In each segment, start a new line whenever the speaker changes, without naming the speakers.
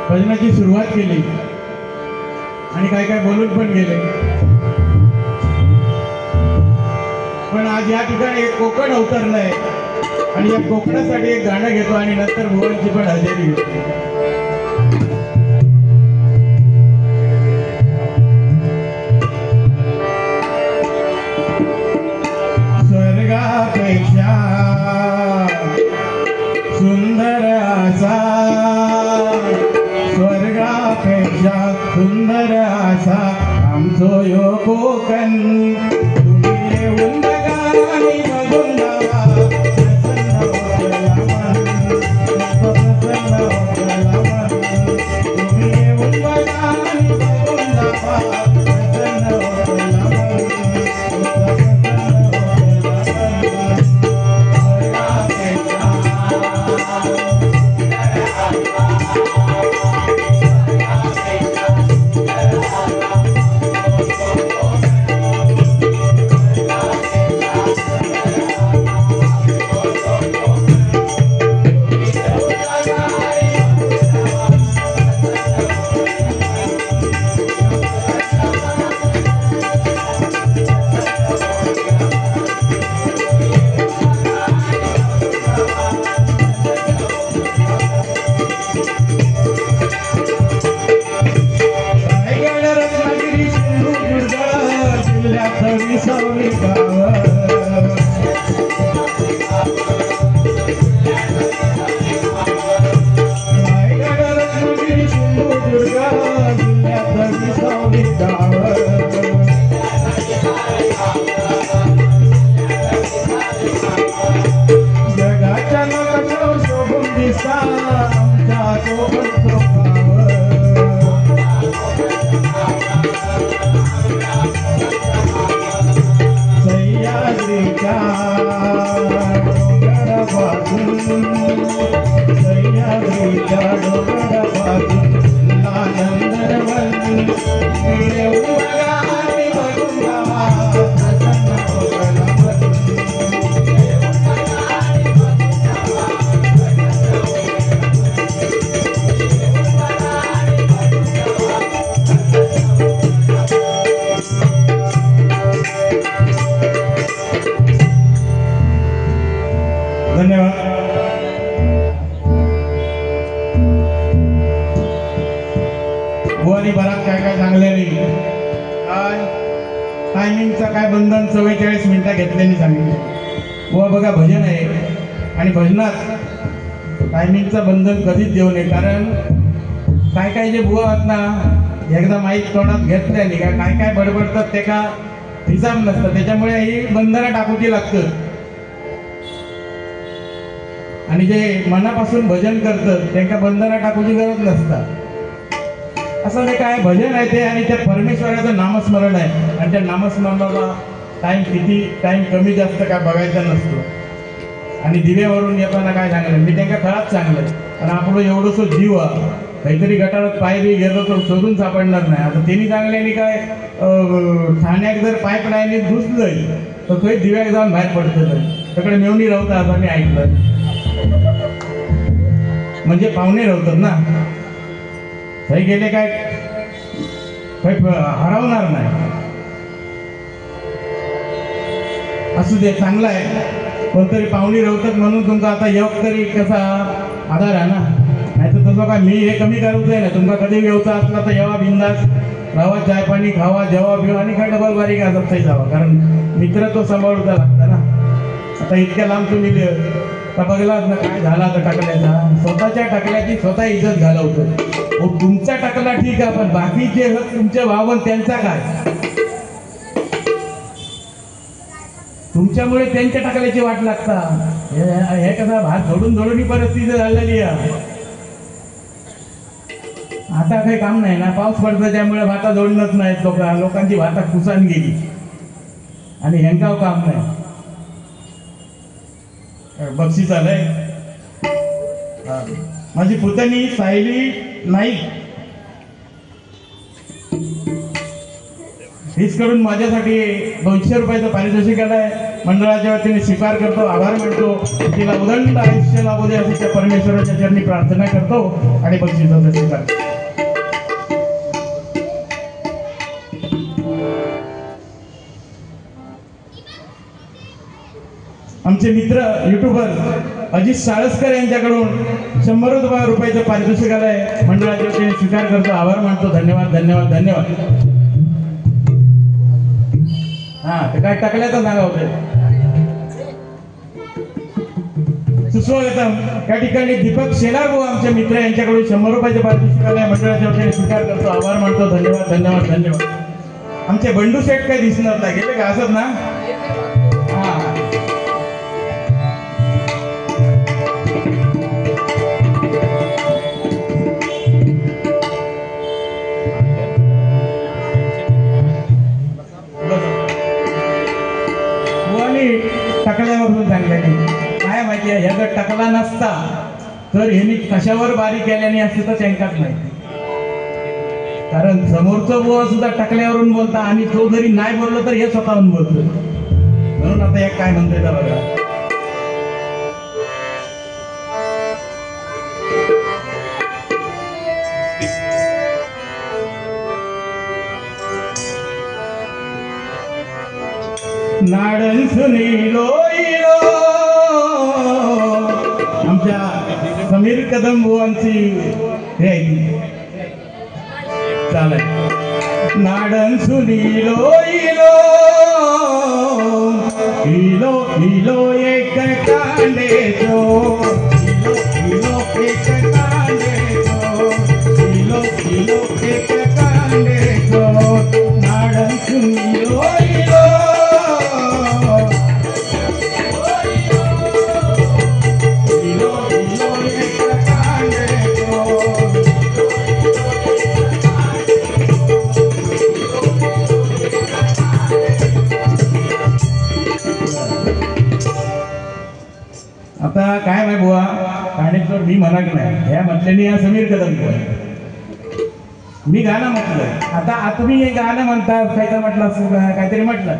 भजनाची सुरुवात केली आणि काय काय बोलून पण गेले। पण आज या ठिकाणी एक कोकण अवतरलंय आणि या कोकणासाठी एक गाणं घेतो आणि नंतर भुवनची पण हजेरी घेतो। स्वर्गापेक्षा सुंदर असा, स्वर्गापेक्षा सुंदर असा आमचो यो कोकण। तुम्ही येऊन बघा आणि बघून जावा, प्रसन्न होतला मन, प्रसन्न होतला मन। तुम्ही येऊन बघा आणि बघून जावा, प्रसन्न होतला मन, बराच काय काय सांगले नाही। टायमिंगचा काय बंधन 44 मिनिटं घेतल्याने सांगितले। बुवा बघा भजन आहे आणि भजनात टायमिंगचं बंधन कधीच देऊ नये, कारण काय काय जे बुवा आहेत ना एकदा माईक तोंडात घेतल्याने काय काय बडबडतात ते का हिसाब नसतं, त्याच्यामुळे ही बंधनं टाकूची लागतं। आणि जे मनापासून भजन करतात त्यांना बंधनं टाकूची गरज नसतं। असं नाही काय भजन आहे ते आणि त्या परमेश्वराचं नामस्मरण आहे आणि त्या नामस्मरणाला किती टाइम कमी जास्त काय बघायचा नसतो। आणि दिव्यावरून येताना काय सांगलं मी त्यांना खराच सांगलं, पण आपलं एवढंसं जीव काहीतरी गटारात पाय बी गेलो तर शोधून सापडणार नाही। आता त्यांनी सांगल्याने काय ठाण्यात जर पाईपलाईन घुसलं तर काही दिव्याक जाऊन बाहेर पडतं तिकडे मेवणी राहतात असं मी ऐकलं। म्हणजे पाहुणे राहतात ना, काही गेले काय काही हरवणार नाही। असू दे चांगलं आहे, कोणतरी पाहुणी राहतात म्हणून तुमचा आता योग तरी कसा आधार आहे ना। नाही तर तसं काय मी हे कमी करूच आहे ना, तुमचा कधी व्यवसाय असला तर येवा बिंदास राहा, चाय पाणी खावा, जेवा बिवा आणि काय डबल बारीक असत जावा, कारण मित्र तो सांभाळूचा लागता ना। आता इतक्या लांब तुम्ही बघलाच ना काय झाला आता टाकल्याचा, स्वतःच्या टाकल्याची स्वतः इज्जत घालवतो। तुमचा टाकला ठीक आहे, पण बाकीचे तुमचे वावन त्यांचा काय, तुमच्यामुळे त्यांच्या टाकल्याची वाट लागता। हे कसा भात झोडून झोडून ही परिस्थिती झालेली आहे। आता काही काम नाही ना, पाऊस पडतो त्यामुळे भाता जोडणंच नाही, लोकांची भाता कुसान गेली आणि ह्यांकाव काम नाही। बक्षीस आलंय माझी पुतणी सायली नाईक हीच कडून माझ्यासाठी 200 रुपयाचं पारितोषिक आलंय। मंडळाच्या वतीने स्वीकार करतो, आभार मानतो. तिला उदंड आयुष्य लाभू दे अशी त्या परमेश्वराच्या चरणी प्रार्थना करतो आणि बक्षिसाचा स्वीकार करतो. आमचे मित्र युट्यूबर अजित साळसकर यांच्याकडून 100 रुपयाचं पारितोषिक आलंय. मंडळाच्या वतीने स्वीकार करतो, आभार मानतो. धन्यवाद धन्यवाद धन्यवाद. हा ते काय टाकल्याचं सांगा होते. सुस्वागतम. या ठिकाणी दीपक शेलार भाऊ आमचे मित्र यांच्याकडून 100 रुपयाचं पारितोषिक आलंय. मंडळाच्या वतीने स्वीकार करतो, आभार मानतो. धन्यवाद धन्यवाद धन्यवाद. आमचे बंडू शेठ काही दिसणार नाही, गेले का असत ना. हा टकल्यावरून सांगलं की काय माहिती आहे, ह्या जर टकला नसता तर ह्यांनी कशावर बारी केल्याने असते तर त्यांकाच माहिती. कारण समोरचं बुवा सुद्धा टकल्यावरून बोलता आणि तो जरी नाही बोललो तर हे स्वतःहून बोलतो. म्हणून आता एक काय म्हणतोय तर बघा. नाडन सुनीलो इलो. आमच्या समीर कदम बुवांची हे चालेल. नाडन सुनीलो इलो इलो इलो एक कांडेचो इलो इलो एक कांडेचो इलो इलो एक कांडेचो. नाडन सुनीलो इलो आता काय नाही बुवा ठाणेश्वर मी म्हणत नाही, ह्या म्हटल्याने या समीर कदम मी गाणं म्हटलं. आता तुम्ही हे गाणं म्हणता काहीतरी म्हटलं असं काहीतरी म्हटलं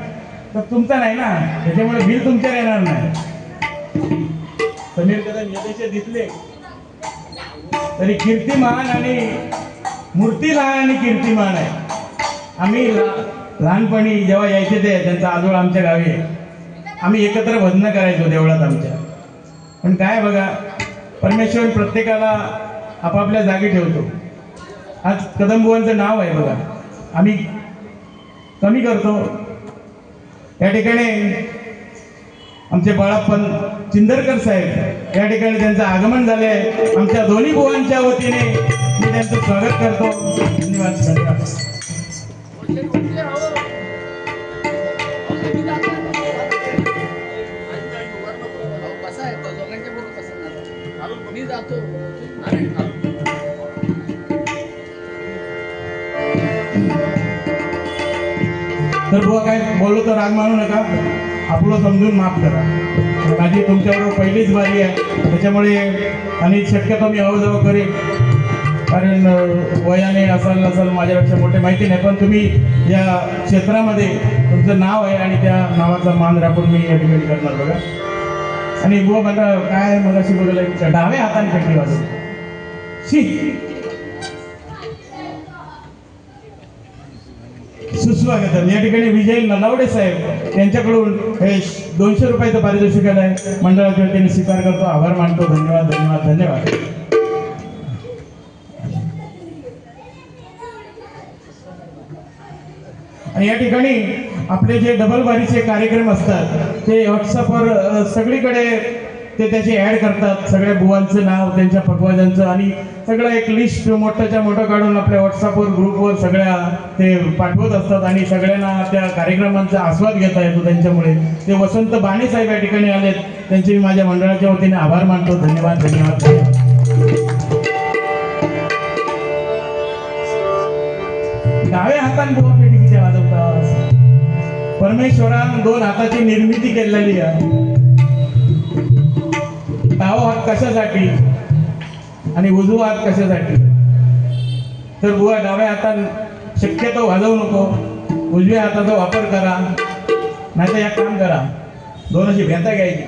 तर तुमचं नाही ना, त्याच्यामुळे बिल तुमच्यावर येणार नाही. समीर कदम यदेशे दिसले तरी कीर्तिमान आणि मूर्ती लहान आणि कीर्तिमान आहे. आम्ही लहानपणी जेव्हा यायचे ते त्यांचा आजोळ आमच्या गावी आम्ही एकत्र भजनं करायचो देवळात आमच्या. पण काय बघा परमेश्वर प्रत्येकाला आपापल्या जागी ठेवतो. आज कदमबुवांचं नाव आहे बघा, आम्ही कमी करतो. या ठिकाणी आमचे बाळाप्पन चिंदरकर साहेब या ठिकाणी त्यांचं आगमन झाले. आमच्या दोन्ही बुवांच्या वतीने मी त्यांचं स्वागत करतो. धन्यवाद धन्यवाद. तर बुवा काय बोललो तर राग मानू नका, आपलं समजून माफ करा. माझी तुमच्याबरोबर पहिलीच बारी आहे, त्याच्यामुळे आणि शक्यतो मी अवजाव करेन. कारण वयाने असाल नसाल माझ्यापेक्षा मोठे माहिती नाही, पण तुम्ही या क्षेत्रामध्ये तुमचं नाव आहे आणि त्या नावाचा मान राखून मी या ठिकाणी करणार बघा. आणि बुवा मला काय मग अशी बघायला डाव्या हाताने चटणी वाजव शी. सुस्वागत. या ठिकाणी विजय नलावडे साहेब यांच्याकडून हे 200 रुपयाचं पारितोषिक आलंय. मंडळाच्या वतीने स्वीकार करतो, आभार मानतो. धन्यवाद धन्यवाद धन्यवाद. आणि या ठिकाणी आपले जे डबल बारीचे कार्यक्रम असतात ते व्हॉट्सअपवर सगळीकडे ते त्याची ॲड करतात, सगळ्या बुवांचं नाव त्यांच्या पकवाजांचं आणि सगळं एक लिस्ट मोठ्याच्या मोठं काढून आपल्या व्हॉट्सअपवर ग्रुपवर सगळ्या ते पाठवत असतात आणि सगळ्यांना त्या कार्यक्रमांचा आस्वाद घेता येतो. त्यांच्यामुळे ते वसंत बाणे साहेब या ठिकाणी आलेत, त्यांचे मी माझ्या मंडळाच्या वतीने आभार मानतो. धन्यवाद धन्यवाद. डाव्या हाताने बुवा पेटी वाजवतात. परमेश्वरान 2 हाताची निर्मिती केलेली आहे. डावा हात कशासाठी आणि उजवा हात कशासाठी. तर बुवा डाव्या हातात शक्यतो वाजवू नको, उजव्या हाताचा वापर करा. नाही तर एक काम करा, दोन अशी भेंता घ्यायची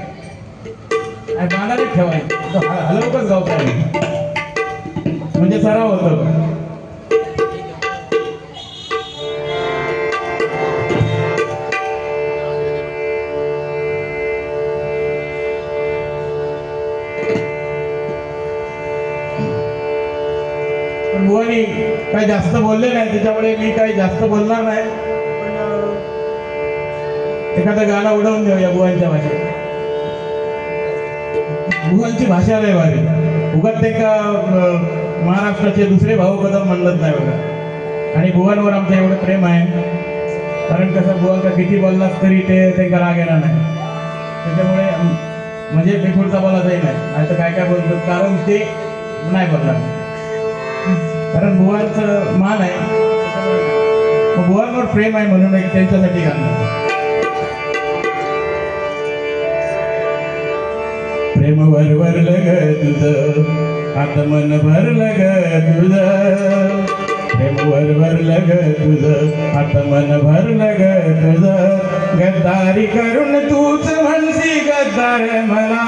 आणि बांधाने ठेवायची, हलवकच गावता म्हणजे सराव होतो. बुवानी काही जास्त बोलले नाही, त्याच्यामुळे मी काही जास्त बोलणार नाही. पण एखादं गाणं उडवून देऊया बुवांच्या भाषेत. बुवांची भाषा लय भारी. उगाच ते का महाराष्ट्राचे दुसरे भाऊ कदम म्हणत नाही बघा. आणि बुवांवर आमचं एवढं प्रेम आहे, कारण कसं बुवांका किती बोललास तरी ते राग येणार नाही. त्याच्यामुळे म्हणजे मी पुढचा बोलायचंही नाही तर काय काय बोलतो, कारण ते नाही बोलणार, कारण बुवांचं मान आहे, बुवांवर प्रेम आहे म्हणून एक त्यांच्यासाठी गाणं. प्रेम भरलं ग तुझं, आता मन भरलं ग तुझं. प्रेम भरलं ग तुझं, आता मन भरलं ग तुझं. गद्दारी करून तूच म्हणसी गद्दार मला,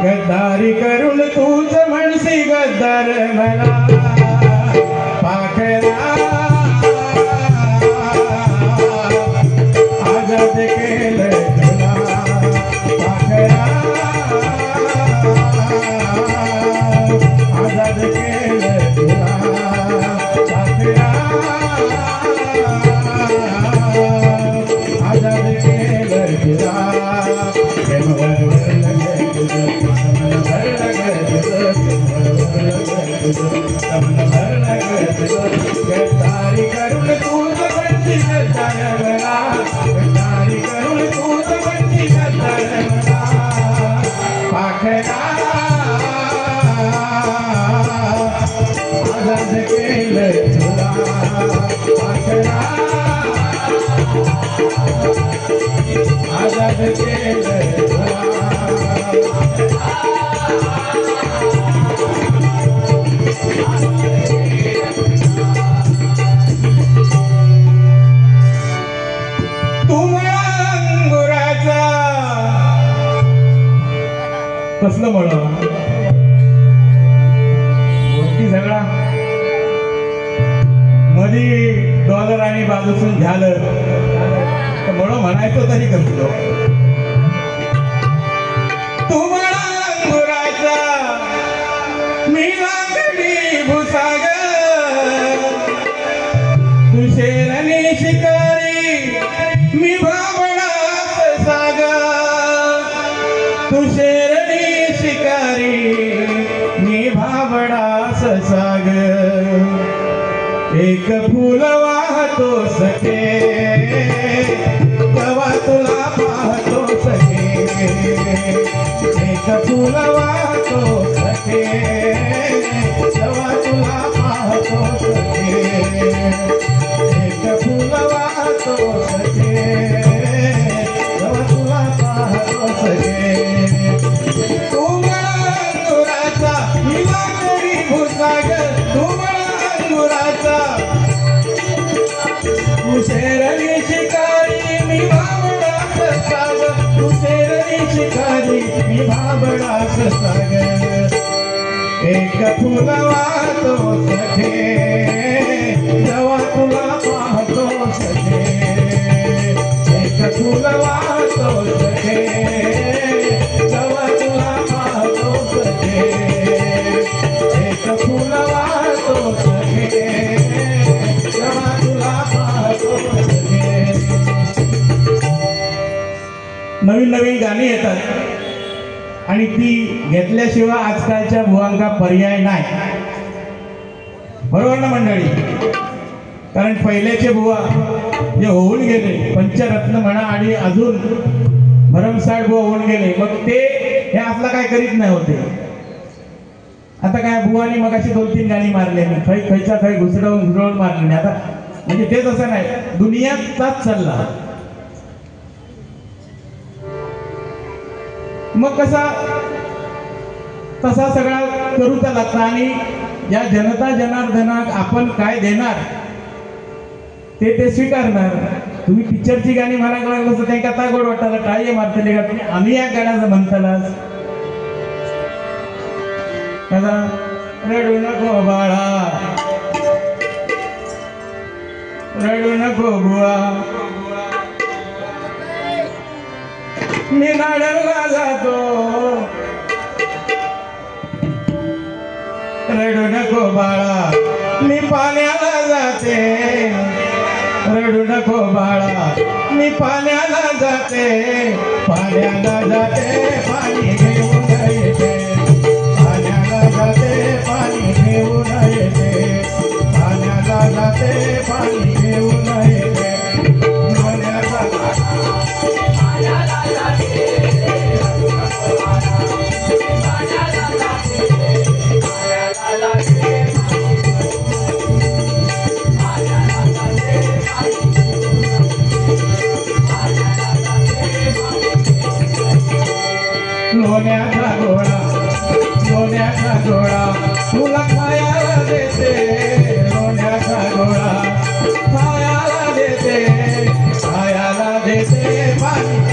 गद्दारी करून तूच म्हणसी गद्दार मला. पाखरा आजाद केलं तुला, पाखरा आजाद केलं तुला, पाखरा आजाद केलं तुला. प्रेम भरलं ग तुझं, मन भरलं ग तुझं, मन भरलं ग तुझं. गद्दारी करून तूच म्हणती गद्दार मला, गद्दारी करून तूच म्हणती गद्दार मला. पाखरा आजाद केलं तुला, पाखरा आजाद केलं तुला. कसलं मळ गोष्टी सगळा मधी डॉलर आणि बाजूसून झालं तर मळ म्हणायचं तरी कसलो. तू मला अंगुराचा, मी लाकडी भुसाग, तू शेरणी शिकारी, मी भाबडा साग. तू शेरणी शिकारी, मी भाबडा साग. एक फूल वाहतो सखे, तेव्हा तुला पाहतो सखे. एक फूल वाहतो सखे, तेव्हा तुला पाहतो सखे. एक फूल वाहतो सखे, तेव्हा तुला पाहतो सखे. तू मला अंगुराचा, मी लाकडी भुसाग, तू मला अंगुराचा, तू शेरणी शिकारी, मी भाबडा साग. तू शेरणी शिकारी, मी भाबडा साग. एक फूल वाहतो सखे, जेव्हा तुला पाहतो सखे. एक फूल वाहतो सखे, जेव्हा तुला पाहतो सखे. एक फूल वाहतो सखे, जेव्हा तुला पाहतो सखे. नवीन नवीन गाणी येतात आणि ती घेतल्याशिवाय आजकालच्या बुवांका पर्याय नाही, बरोबर ना मंडळी. कारण पहिल्याचे बुवा जे होऊन गेले, पंचरत्न म्हणा आणि अजून भरमसाठ बुवा होऊन गेले, मग ते हे आपला काय करीत नाही होते. आता काय बुवानी मग अशी 2-3 गाणी मारले, खैच्या खै घुसडवून मारले नाही. आता म्हणजे ते तसं नाही, दुनियाचाच चालला. मग तसा सगळा करूचा लागता. आणि या जनता जनार्दनाक आपण काय देणार ते स्वीकारणार. तुम्ही पिक्चरची गाणी म्हणायला लागलो तर त्यांना आता गोड वाटतं काय मारतले का तुम्ही आम्ही या गाण्याचं म्हणतालाच आता रडू नको बाळा रडू नको बुवा मी नाडला जातो रडू नको बाळा मी पाण्याला जाते रडू नको बाळा मी पाण्याला जाते पाण्याला जाते पाणी घेऊन येते पाण्याला जाते पाणी घेऊन येते पाण्याला जाते पाणी घेऊन येते लोण्याचा गोळा तुला खायला देते लोण्याचा गोळा खायला देते पाणी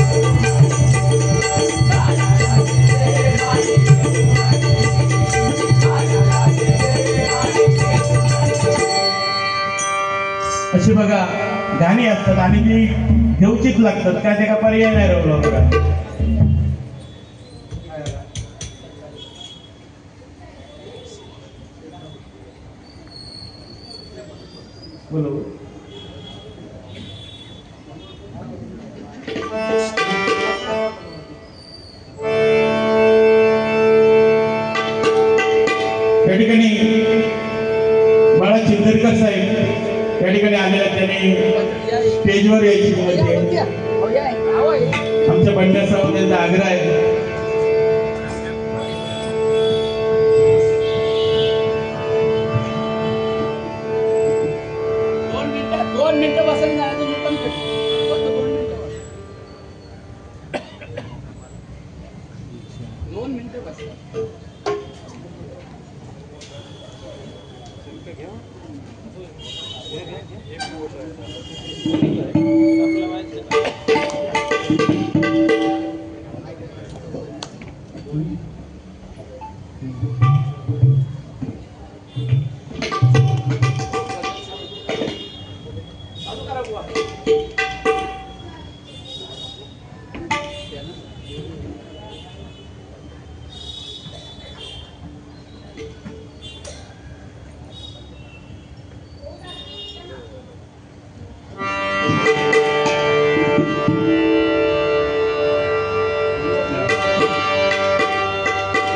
अशी बघा गाणी असतात आणि ती घेऊचीच लागतात काय ते का पर्याय नाही राहिलो बघा बोलो त्या ठिकाणी बाळा चिंदरकर साहेब त्या ठिकाणी आलेल्या त्यांनी स्टेजवर यायची म्हणजे आमच्या बंड्या साहेब त्यांचा आग्रह आहे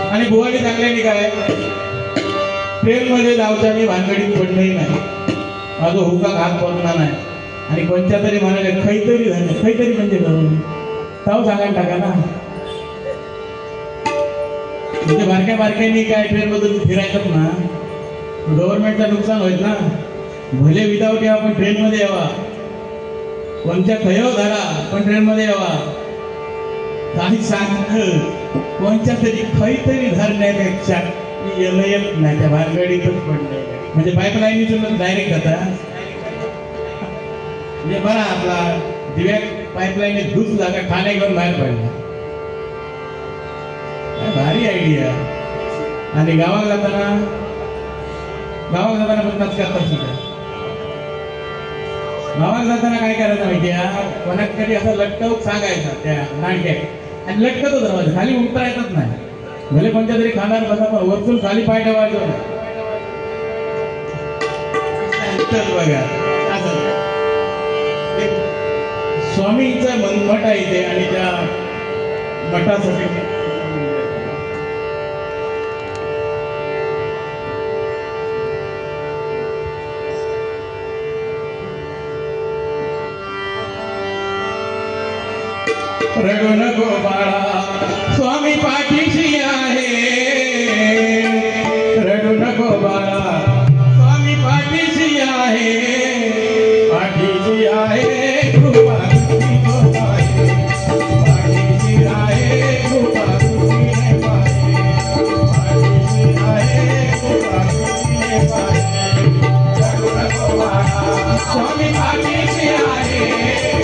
आणि बुवानी सांगल्याने काय ट्रेन मध्ये जाऊच्यानी भानगडीत पडलंही नाही माझा हुका घात पडला नाही आणि कोणत्या तरी म्हणाले खैतरी झाले खैतरी म्हणजे करून ताव सांगायला टाका ना म्हणजे बारक्यांनी काय ट्रेन मधून फिरायचं ना गव्हर्नमेंटचं नुकसान होईल ना भले विदाऊट यावा पण ट्रेन मध्ये यावा कोणत्या खयो धरा पण ट्रेन मध्ये यावा काही सांग कोणत्या तरी खैतरी धरण्यापेक्षा येत नाही त्या भानगडीतच पडले म्हणजे पाईपलाईनीतून डायरेक्ट जाता म्हणजे बरा आपला दिव्या पाईपलाईन घुसला का ठाणे घेऊन बाहेर पडला भारी आयडिया आणि गावात जाताना पण करतात सुद्धा गावात जाताना काय करायचं माहितीये कोणाक तरी असं लटकवून सांगायचा त्या नाणक्यात आणि लटकतच राहायचं खाली उतरायचंच नाही भले कोणत्या तरी खाणार बसा पण वरतून खाली पाय ठेवायचं बघा स्वामींचा मठ आहे ते आणि त्या मठासाठी रडू नको बाळा स्वामी पाठीशी आहे रडू नको बाळा स्वामी पाठीशी आहे कृपा पाठीशी आहे कृपा रडू नको बाळा स्वामी पाठीशी आहे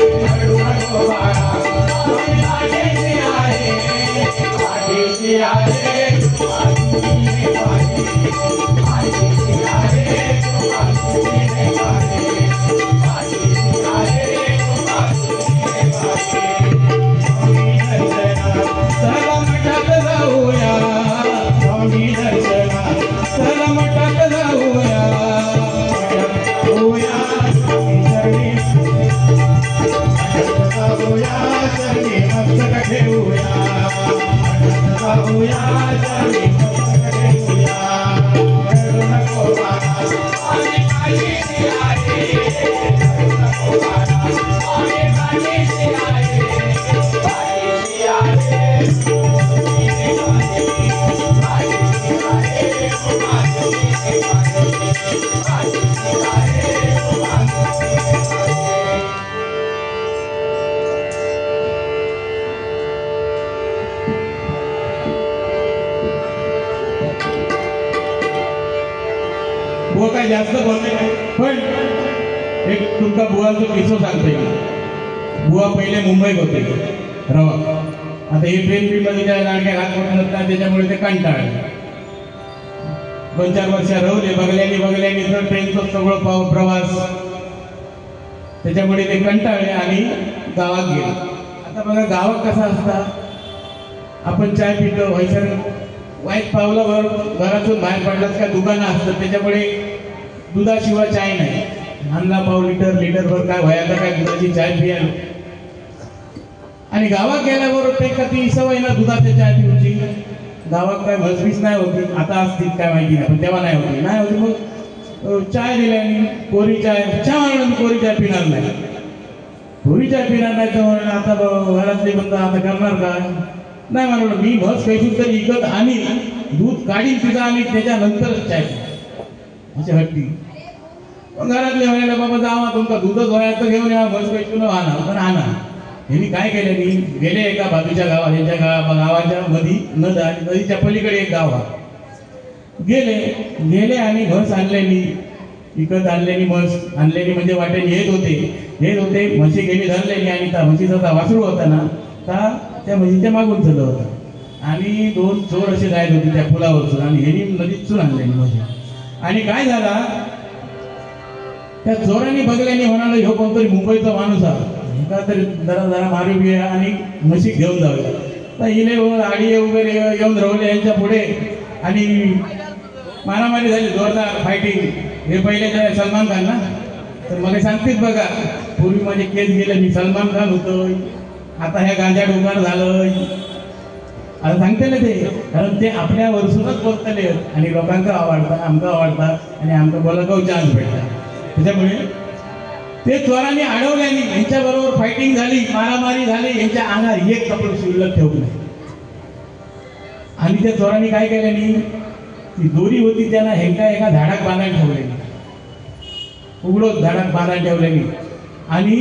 बुवा काय जास्त बोलले नाही, पण एक तुमका बुवाचा किस्सा सांगतोय. बुवा पहिले मुंबईत होते रवा. आता हे ट्रेन मध्ये त्या लाडक्या हात मोठे नसतात, त्याच्यामुळे ते कंटाळले. 2-4 वर्ष रवले बघल्यानी तर ट्रेनचं सगळं प्रवास, त्याच्यामुळे ते कंटाळले आणि गावात गेले. आता बघा गावात कसा असता, आपण चाय पितो व्हायचं वाईट पावलावर घरातून बाहेर पडलाच का दुकानं असतात, त्याच्यामुळे दुधाशिवाय चाय नाही. आणला पाव लिटरभर काय व्हायला काय दुधाची चाय पियालो. आणि गावात गेल्यावर ते का ती सवय ना दुधाच्या चाय पिऊची. गावात काय म्हसबीस नाही होती, आता असतील काय माहिती नाही, पण तेव्हा नाही होती. मग चाय दिल्याने कोरी चाय म्हणून कोरी चाय पिणार नाही. कोरी चाय पिणार नाही तर म्हणून आता घरातले बंद आता करणार काय नाही म्हणून मी म्हस कैसून तरी इकत आणि दूध काढीन तिचं आणि त्याच्यानंतरच चाय असे हट्टी. घरातले म्हणाले बाबा जावा तुमका दूधच व्हायला तर घेऊन या, म्हस कैसून आणा. पण आणा यांनी काय केलं, मी गेले एका बाजूच्या गावात, यांच्या गावाच्या मध्ये नदीच्या पलीकडे एक गाव गेले आणि म्हस आणलेली, विकत आणलेली म्हस आणलेली म्हणजे वाटेने येत होते म्हशी गेली धरलेली आणि त्या म्हशीचा वासरू होता ना त्या म्हशीच्या मागून चाललं होतं आणि 2 चोर असे जायत होते त्या पुलावरसून आणि ह्यांनी नदीत चून आणलेली म्हशी. आणि काय झाला, त्या चोरांनी बघल्याने म्हणाला ह्यो कोणतरी मुंबईचा माणूस आहे का तरी जरा मारू बिया आणि म्हशी घेऊन जाऊया. तर हिले आडी वगैरे येऊन राहिले यांच्या पुढे आणि मारामारी झाली, जोरदार फायटिंग. हे पहिले सलमान खान ना, तर मला सांगतेच बघा पूर्वी माझे केस गेले, मी सलमान खान होतो, आता ह्या गांजा डोंगर झालं आता सांगते ना ते, कारण ते आपल्या वरसूनच बोलतले आणि लोकांना आवडतात, आमका आवडतात आणि आमका बोलायला चान्स भेटतात. त्याच्यामुळे ते चोरांनी अडवल्याने यांच्या बरोबर फायटिंग झाली, मारामारी झाली, यांच्या अंगात एक कपडे शिल्लक ठेवलं नाही. आणि त्या चोरांनी काय केल्याने ती दोरी होती त्यांना एका झाडात बांधायला ठेवलेली, उघडच झाडात बांधायला ठेवलेली आणि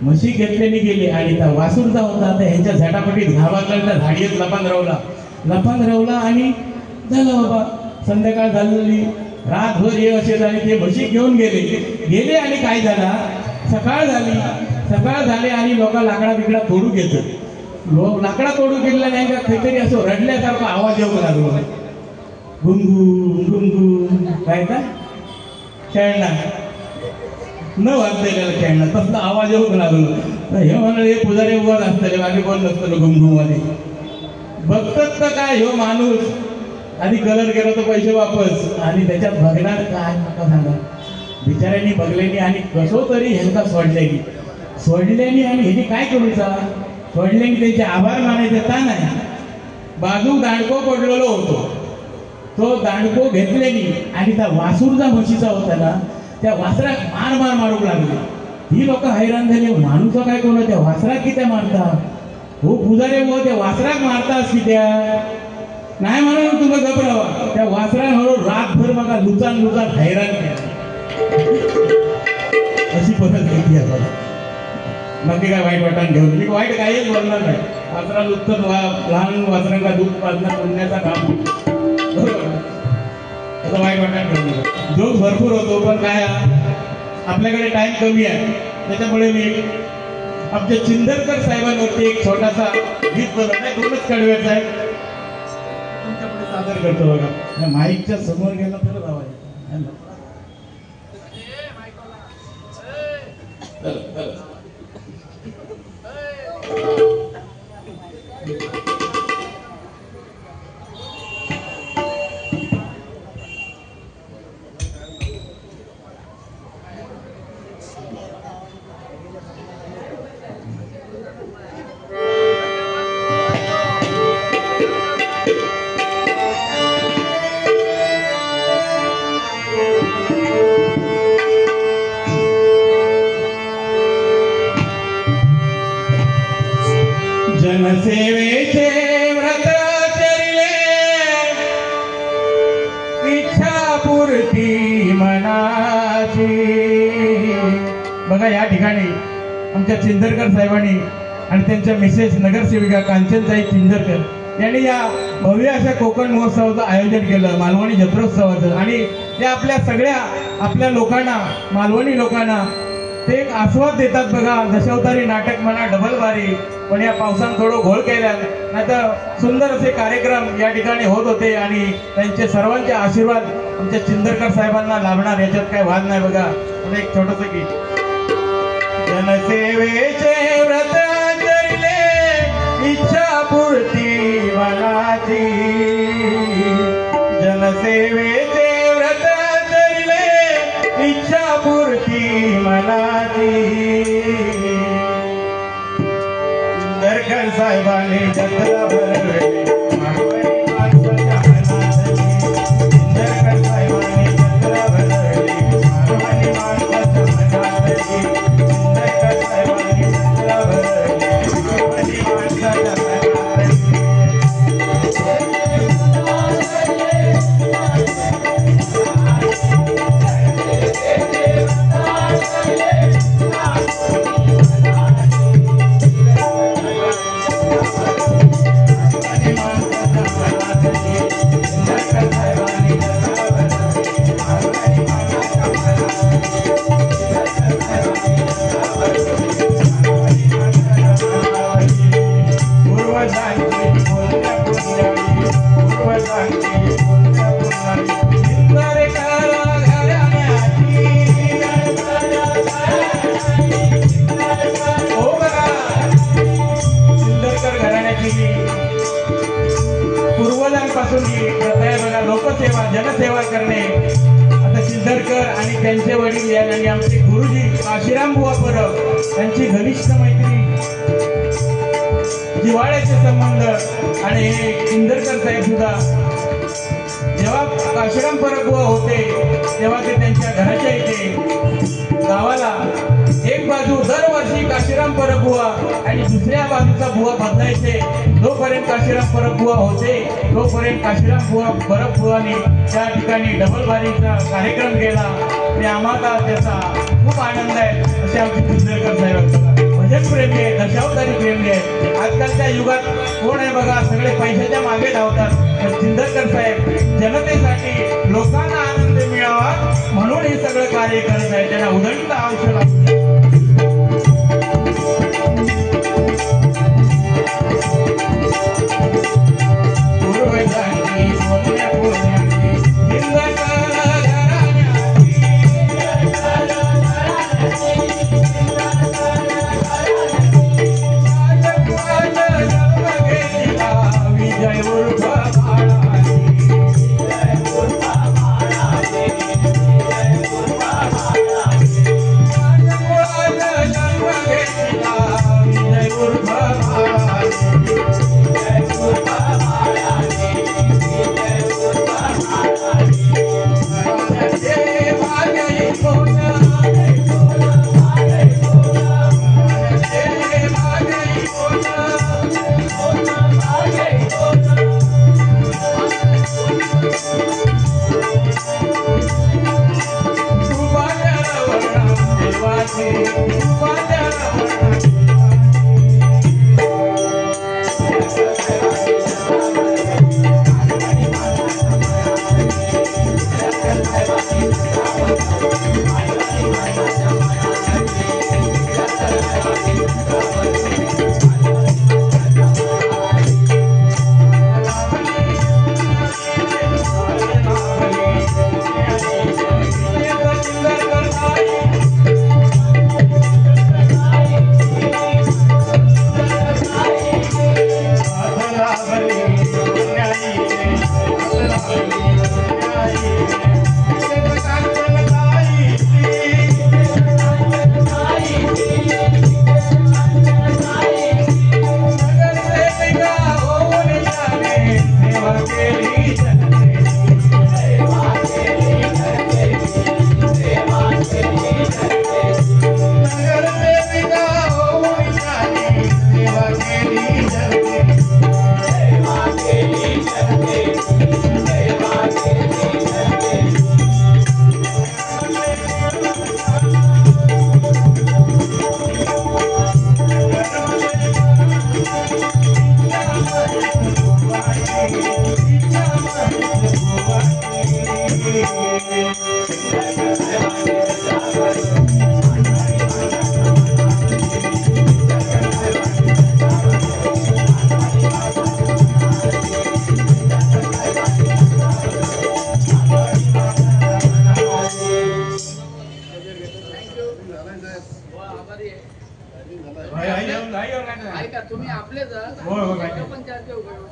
म्हशी घेतल्याने गेले. आणि त्या वासूरचा होता त्या ह्यांच्या झटापटीत घावातला त्या झाडीत लपान रवला आणि झालं बाबा. संध्याकाळ झालेली, रातभर ये असे झाले, ते म्हशी घेऊन गेले आणि काय झाला, सकाळ झाली आणि लोक लाकडा बिकडा तोडू घेतात. लाकडा तोडू गेलेला नाही का काहीतरी असं रडल्यासारखा आवाज येऊ लागलो, गुंगू काय का खेळणा न वाजलेला खेळणं तसला आवाज येऊ लागलो. हे म्हणाले हे पुजारी उभं असतले, बाकी कोण नसतं गुंगू मध्ये. बघतात तर काय ह्यो माणूस आधी कलर केला तर पैसे वापस आणि त्याच्यात बघणार काय नका सांगा. बिचाऱ्यांनी बघलेली आणि कसो तरी ह्यांका सोडल्यानी आणि ह्यानी काय करूचा, सोडल्यानी त्यांचे आभार मानायचे ता नाही. बाजू दांडको पडलेलो होतो, तो दांडको घेतलेली आणि त्या वासूरचा म्हशीचा होता ना, त्या वासराक मारू लागले. ही लोक हैराण झाले, माणूस काय कोण त्या वासराक किती मारता हो पुजारे, हो त्या वासराक मारतास की त्या नाही म्हणून तुम्ही घबरावा. त्या वासरांवर रातभर बघा लुचान हैराण केला. अशी परिस्थिती आहे. नक्की काय वाईट वाटण घेऊन मी वाईट काहीच बोलणार नाही. वासरा लुचन लहान वासरांना दूध पाजणं पुण्याचा काम बरोबर, असं वाईट वाटण घेऊन. जोक भरपूर होतो पण काय आपल्याकडे टाइम कमी आहे, त्याच्यामुळे मी आमच्या चिंदरकर साहेबांवरती एक छोटासा गीत बनवत आहे, 2च कडव्याचा आहे, तुमच्यापुढे सादर करतो. बघा माईकच्या समोर गेला तर आवाज जनसेवेचे व्रत चरिले, इच्छा पूर्ती मनाची. बघा या ठिकाणी आमच्या चिंदरकर साहेबांनी आणि त्यांच्या मिसेस नगरसेविका कांचनताई चिंदरकर यांनी या भव्य अशा कोकण महोत्सवाचं आयोजन केलं, मालवणी जत्रोत्सवाचं. आणि ते आपल्या सगळ्या आपल्या लोकांना, मालवणी लोकांना ते एक आस्वाद देतात बघा. दशावतारी नाटक म्हणा, डबल बारी, पण या पावसानं थोडं घोळ केला, नाही तर सुंदर असे कार्यक्रम या ठिकाणी होत होते. आणि त्यांचे सर्वांचे आशीर्वाद आमच्या चिंदरकर साहेबांना लाभणार, याच्यात काही वाद नाही बघा. एक छोटस गीत. जनसेवेचे व्रत धरले, इच्छा पूर्ती मनाची. जनसेवेचे व्रत धरले, इच्छा पूर्ती मनाची. चिंदरकर साहेबांनी जत्रा भरवली, मालवणी माणसाच्या मनातली. चिंदरकर साहेबांनी जत्रा भरवली, मालवणी माणसाच्या मनातली. चिंदरकर साहेबांनी जत्रा भरवली, मालवणी माणसाच्या मनातली. पूर्वजांपासून ही प्रथा आहे बघा, लोकसेवा, जनसेवा करणे. आता चिंदरकर आणि त्यांचे वडील आणि आमचे गुरुजी काशीराम बुवा परब यांची घनिष्ठ मैत्री, जिव्हाळ्याचे संबंध. आणि हे चिंदरकर साहेब सुद्धा जेव्हा काशीराम परब बुवा होते तेव्हा ते त्यांच्या घराच्या इथे गावाला एक बाजू दरवर्षी काशीराम परब बुवा आणि दुसऱ्या बाजूचा बुवा बदलायचे. जोपर्यंत काशीराम परब बुवा होते तोपर्यंत काशीराम बुवा परब बुवानी त्या ठिकाणी डबल बारीचा कार्यक्रम केला. आणि आम्हाला त्याचा खूप आनंद आहे. असे आमचे चिंदरकर साहेब भजन प्रेमी आहे, दशावतारी प्रेमी आहे. आजकालच्या युगात कोण आहे बघा, सगळे पैशाच्या मागे धावतात. पण चिंदरकर साहेब जनतेसाठी, लोकांना आनंद मिळावा म्हणून हे सगळं कार्य करत आहे. त्यांना उदंड आयुष्य लागतं.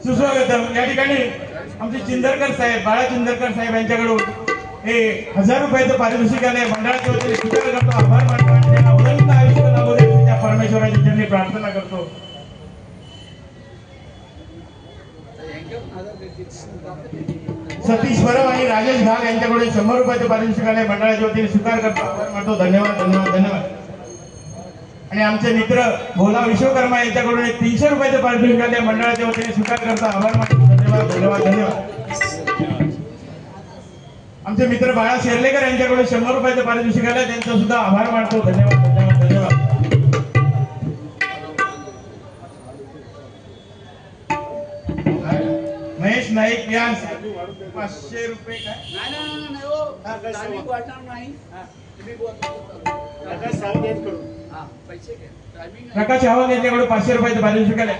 सुस्वागतम. या ठिकाणी आमचे चिंदरकर साहेब, बाळा चिंदरकर साहेब यांच्याकडून हे 1000 रुपयाचं पारितोषिक आले. मंडळाच्या वतीने स्वीकार करतो, आभार मानतो आणि त्यांना उदंड आयुष्य लाभू दे त्या परमेश्वराची चरणी प्रार्थना करतो. सतीश परब आणि राजेश घाग यांच्याकडून 100 रुपयाचं पारितोषिक आले. मंडळाच्या वतीने स्वीकार करतो, आभार मानतो. धन्यवाद धन्यवाद धन्यवाद. आणि आमचे मित्र भोला विश्वकर्मा यांच्याकडून 300 रुपयाचे पारितोषिक आले. मंडळाच्या वतीने स्वीकार करता, आभार मानतो. धन्यवाद धन्यवाद धन्यवाद. आमचे मित्र बाळा शेर्लेकर यांच्याकडून 100 रुपयाचे पारितोषिक आले. त्यांचा सुद्धा आभार मानतो. धन्यवाद धन्यवाद धन्यवाद. महेश नाईक यांस 500 रुपये. प्रकाश सावंत यांच्याकडून 500 रुपयाचे पारितोषिक आले.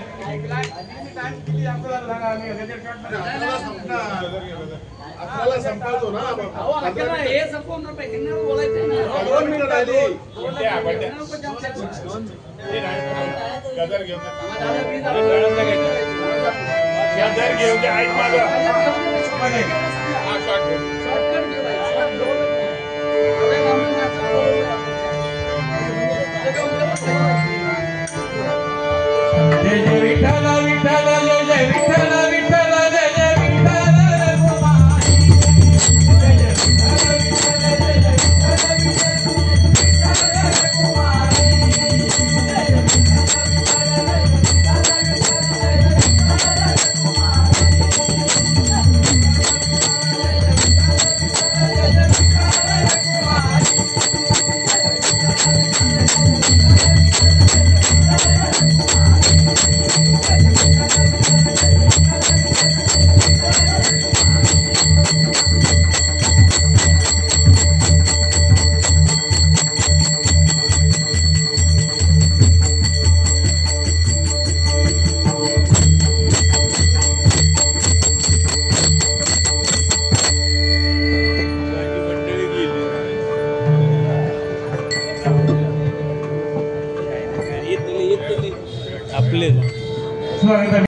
जय जय विठ्ठल विठ्ठल जय जय विठ्ठल विठ्ठल जय जय विठ्ठल रघुमाई. जय जय विठ्ठल विठ्ठल जय जय विठ्ठल विठ्ठल रघुमाई. जय जय विठ्ठल आपले